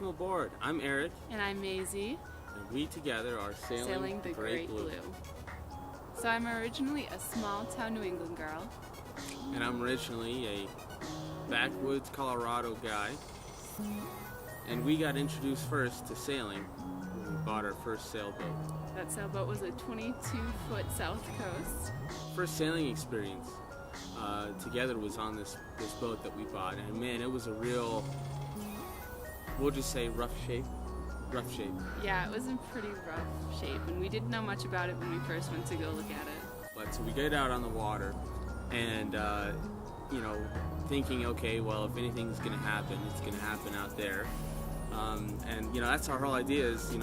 welcome aboard. I'm Eric. And I'm Maisie. And we together are sailing the Great Blue. So I'm originally a small town New England girl. And I'm originally a backwoods Colorado guy. And we got introduced first to sailing when we bought our first sailboat. That sailboat was a 22-foot South Coast. First sailing experience together was on this boat that we bought. And man, it was a real, we'll just say rough shape. Yeah, it was in pretty rough shape, and we didn't know much about it when we first went to go look at it. But so we get out on the water, and thinking, okay, well, if anything's going to happen, it's going to happen out there. And that's our whole idea. Is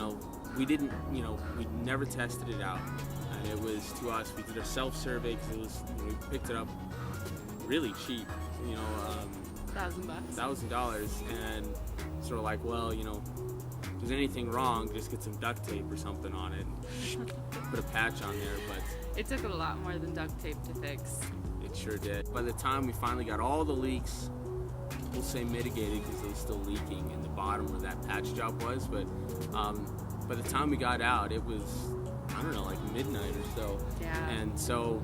we didn't, we never tested it out, and it was to us. We did a self-survey because it was we picked it up really cheap, $1,000, and sort of like, well, if there's anything wrong, just get some duct tape or something on it and put a patch on there. But it took a lot more than duct tape to fix. It sure did. By the time we finally got all the leaks, we'll say mitigated because they were still leaking in the bottom where that patch job was, but by the time we got out, it was, I don't know, like midnight or so. Yeah. And so,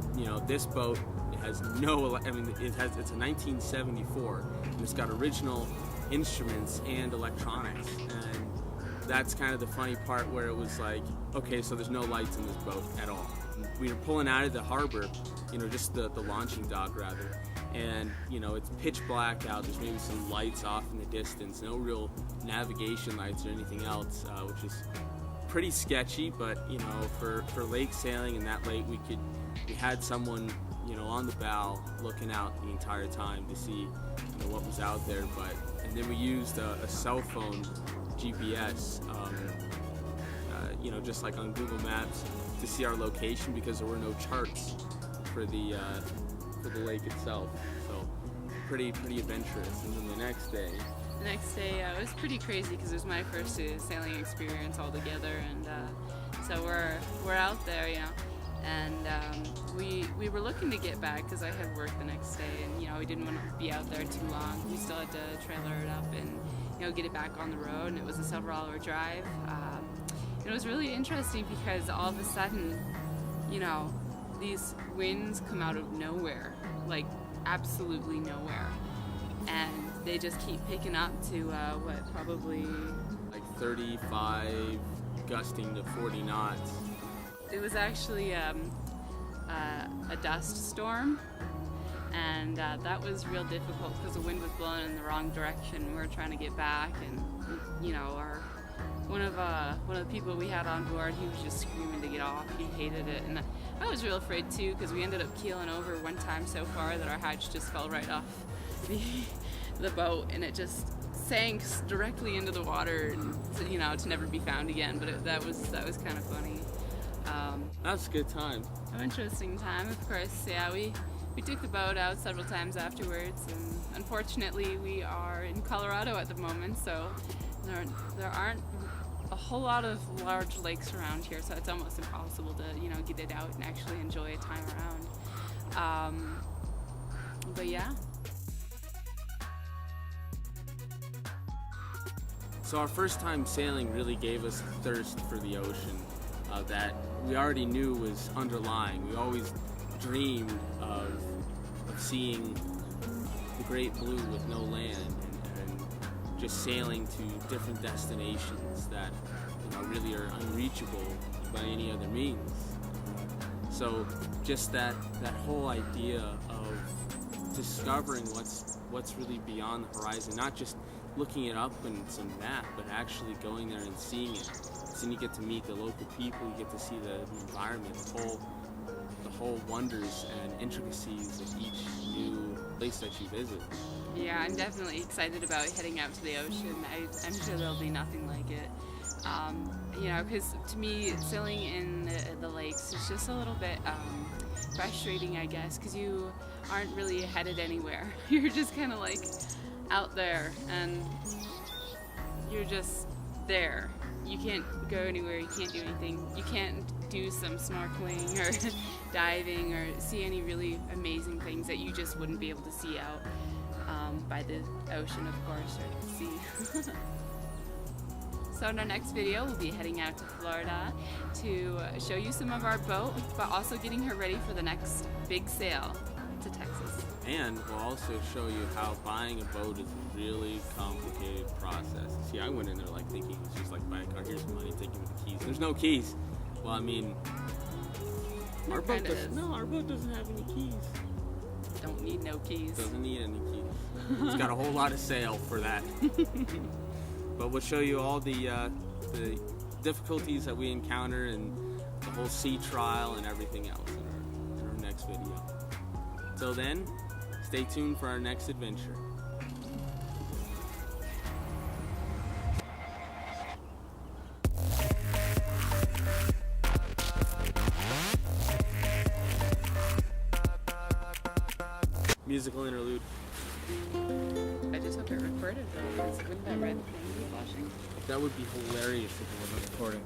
this boat has it's a 1974, and it's got original instruments and electronics, and that's kind of the funny part where it was like, okay, so there's no lights in this boat at all. We were pulling out of the harbor, just the launching dock rather, and it's pitch black out. There's maybe some lights off in the distance, no real navigation lights or anything else, which is pretty sketchy. But for lake sailing and that late, we had someone on the bow looking out the entire time to see what was out there. And then we used a cell phone GPS, just like on Google Maps, to see our location because there were no charts for the lake itself. So pretty adventurous. And then the next day it was pretty crazy because it was my first sailing experience altogether, and so we're out there, and we were looking to get back because I had work the next day, and we didn't want to be out there too long. We still had to trailer it up and get it back on the road, and it was a several-hour drive. It was really interesting because all of a sudden, these winds come out of nowhere, like absolutely nowhere, and they just keep picking up to probably like 35, gusting to 40 knots. It was actually a dust storm, and that was real difficult because the wind was blowing in the wrong direction. We were trying to get back, and one of the people we had on board, he was just screaming to get off. He hated it, and I was real afraid too because we ended up keeling over one time so far that our hatch just fell right off the boat, and it just sank directly into the water, and to never be found again. But that was kind of funny. That was a good time. An interesting time, of course. Yeah, we took the boat out several times afterwards, and unfortunately we are in Colorado at the moment, so there aren't a whole lot of large lakes around here, so it's almost impossible to get it out and actually enjoy a time around. But yeah. So our first time sailing really gave us a thirst for the ocean that we already knew was underlying. We always dreamed of seeing the Great Blue with no land and just sailing to different destinations that really are unreachable by any other means. So just that whole idea of discovering what's really beyond the horizon, not just looking it up in some map, but actually going there and seeing it. So then you get to meet the local people, you get to see the environment, the whole wonders and intricacies of each new place that you visit. Yeah, I'm definitely excited about heading out to the ocean. I'm sure there'll be nothing like it. Because to me, sailing in the lakes is just a little bit frustrating, I guess, because you aren't really headed anywhere. You're just kind of like out there, and you're just there. You can't go anywhere, you can't do anything. You can't do some snorkeling or diving or see any really amazing things that you just wouldn't be able to see out by the ocean, of course, or the sea. So in our next video, we'll be heading out to Florida to show you some of our boat, but also getting her ready for the next big sail to Texas. And we'll also show you how buying a boat is a really complicated process. See, I went in there like thinking it's just like buy a car, here's the money, take it with the keys. There's no keys. Well, I mean, our boat doesn't have any keys. Don't need no keys. Doesn't need any keys. It's got a whole lot of sail for that. But we'll show you all the difficulties that we encounter and the whole sea trial and everything else in our next video. Till then, stay tuned for our next adventure. Musical interlude. I just hope it recorded though, because wouldn't that red thing be flashing? That would be hilarious if it wasn't recording.